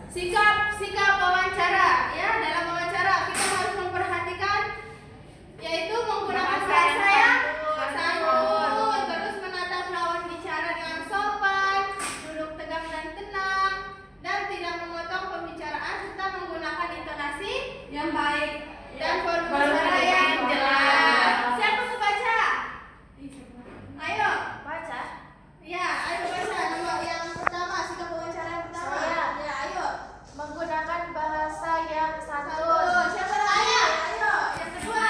sikap wawancara ya. Dalam wawancara kita harus memperhatikan yaitu menggunakan bahasa yang santun, terus menatap lawan bicara dengan sopan, duduk tegak dan tenang, dan tidak memotong pembicaraan serta menggunakan intonasi yang baik dan volume suara yang jelas. Siapa mau baca? Ayo baca. ya, ayo baca. Nomor yang pertama, sikap wawancara yang pertama. Saya. Ya, ayo. Menggunakan bahasa yang Satu. santun. Siapa lagi? Ayo. Yang kedua.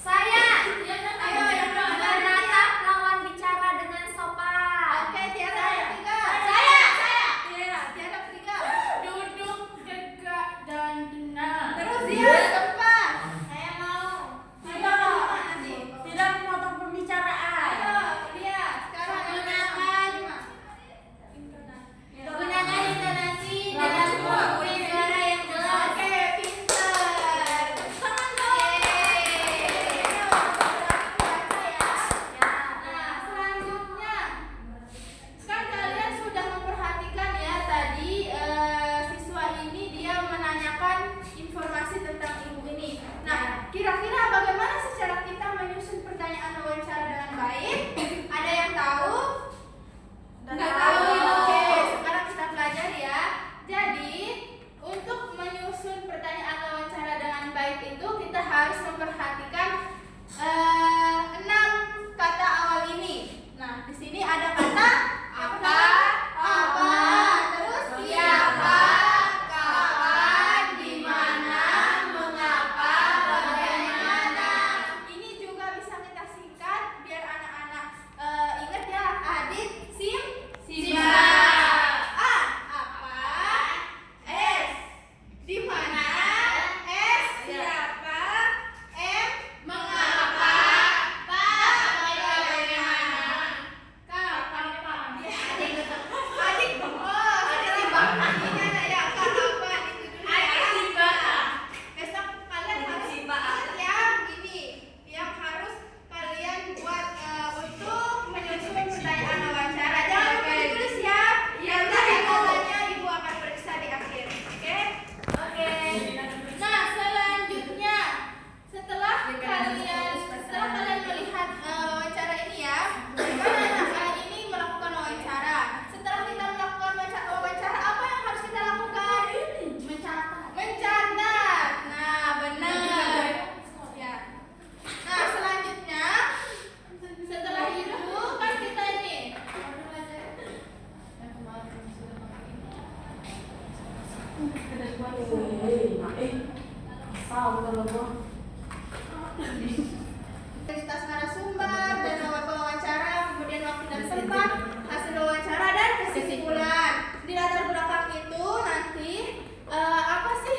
Saya. Ayo, yang kedua. Menatap lawan bicara dengan sopan. Oke, Tiara yang ketiga. Saya. Tiara ketiga. Duduk tegak dan tenang. Terus dia keempat. Saya mau. Ayo, kelima nanti. Tidak memotong pembicaraan. Ayo, dia. Sekarang yang kelima. Gunakan intonasi dengan volume suara yang jelas. Oke, pinter. Tangan dong. Nah, selanjutnya kan kalian sudah memperhatikan ya tadi siswa ini dia menanyakan informasi tentang ibu ini. Nah, kira-kira bagaimana sih cara kita menyusun pertanyaan wawancara dengan baik? Ada yang tahu? Nggak tahu. Oke, sekarang kita pelajari ya. Jadi, untuk menyusun pertanyaan wawancara dengan baik itu kita harus memperhatikan 6 kata awal ini. Nah, di sini ada kata apa, terus siapa, kapan, di mana, mengapa, bagaimana. Ini juga bisa kita singkat biar anak-anak ingat ya. Adit, Simba. A, apa? S, di mana? S, siapa? M, mengapa? P, bagaimana? K, kapan? Ya, adik. Oh, Simba. Ingat ya, K, apa? Itu dulu ya. Besok kalian harus ingat ya ini yang harus kalian buat untuk menyusun pertanyaan wawancara. Jangan lupa ditulis ya. Nanti hafalannya ibu akan periksa di akhir. Oke. Nah, selanjutnya setelah kalian melihat wawancara ini ya, kan anak ini melakukan wawancara. Setelah kita melakukan wawancara, apa yang harus kita lakukan? Mencatat. Nah, benar. Ya. Nah, selanjutnya setelah itu kan kita ini identitas narasumber dan awal wawancara, kemudian waktu dan tempat, hasil wawancara dan kesimpulan. Di latar belakang itu nanti apa sih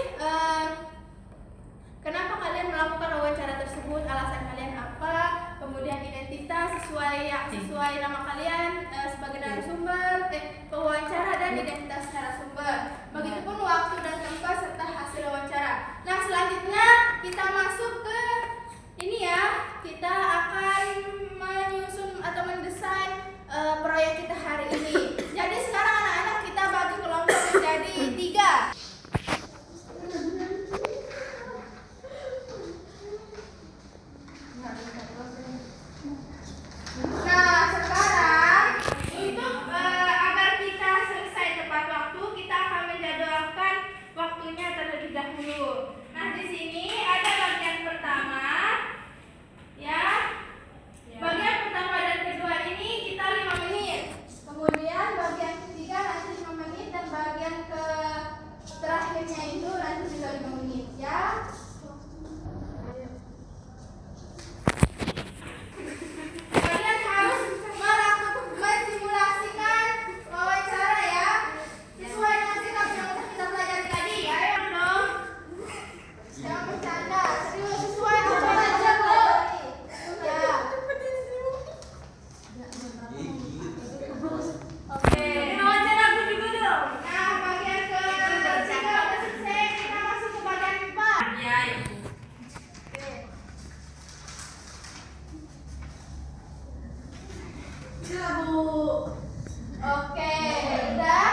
kenapa kalian melakukan wawancara tersebut, alasan kalian apa, kemudian identitas sesuai nama kalian sebagai narasumber, pewawancara dan identitas narasumber. Begitupun waktu dan tempat serta hasil wawancara. Nah, selanjutnya kita masuk ke ini ya, kita akan menyusun atau mendesain proyek kita hari ini. Jadi sekarang anak-anak kita bagi kelompok menjadi 3. Nah, sekarang untuk agar kita selesai tepat waktu, kita akan menjadwalkan waktunya terlebih dahulu. Nah, di sini ada bagian pertama, ya. Bagian pertama dan kedua ini kita 5 menit. Kemudian bagian ketiga nanti 5 menit dan bagian ke terakhirnya itu nanti juga 5 menit, ya. Kalian harus mensimulasikan wawancara ya, sesuai dengan sikap yang sudah kita pelajari tadi. Ayo dong, jangan bercanda, serius sesuai apa yang kita pelajari. Ya. Oke. Wawancara aku juga dong. Nah, bagian ketiga udah selesai, kita masuk ke bagian 4. Ya. Oke. Bu. Oke, udah.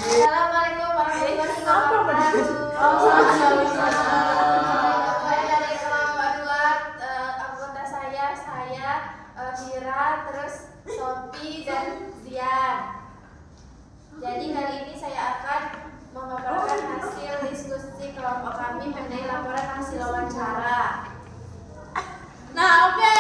Assalamualaikum warahmatullahi wabarakatuh. Saya dari kelompok 2, anggota saya Mira, terus Sophie dan Zian. Jadi kali ini saya akan memaparkan hasil diskusi kelompok kami mengenai laporan hasil wawancara. Nah, oke.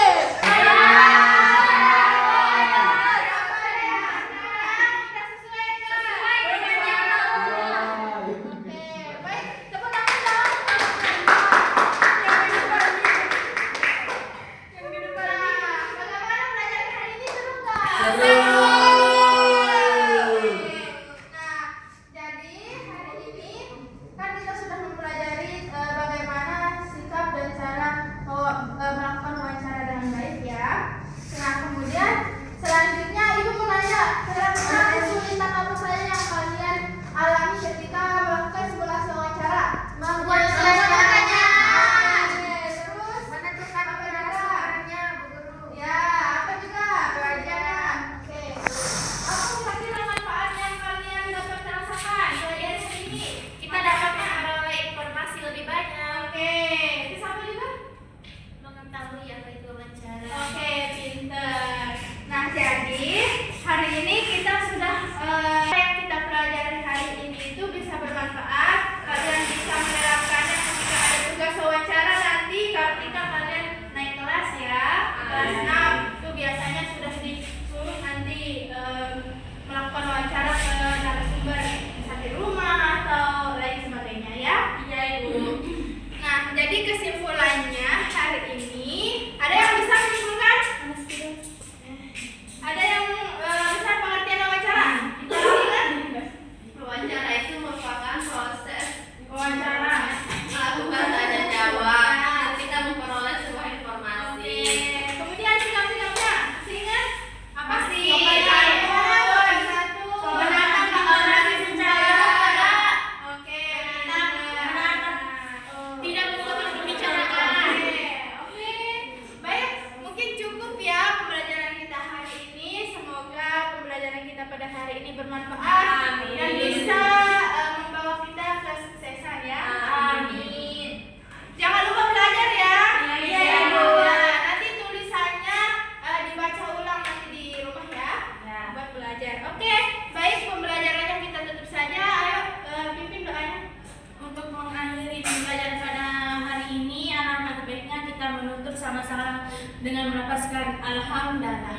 Dengan melafazkan alhamdulillah.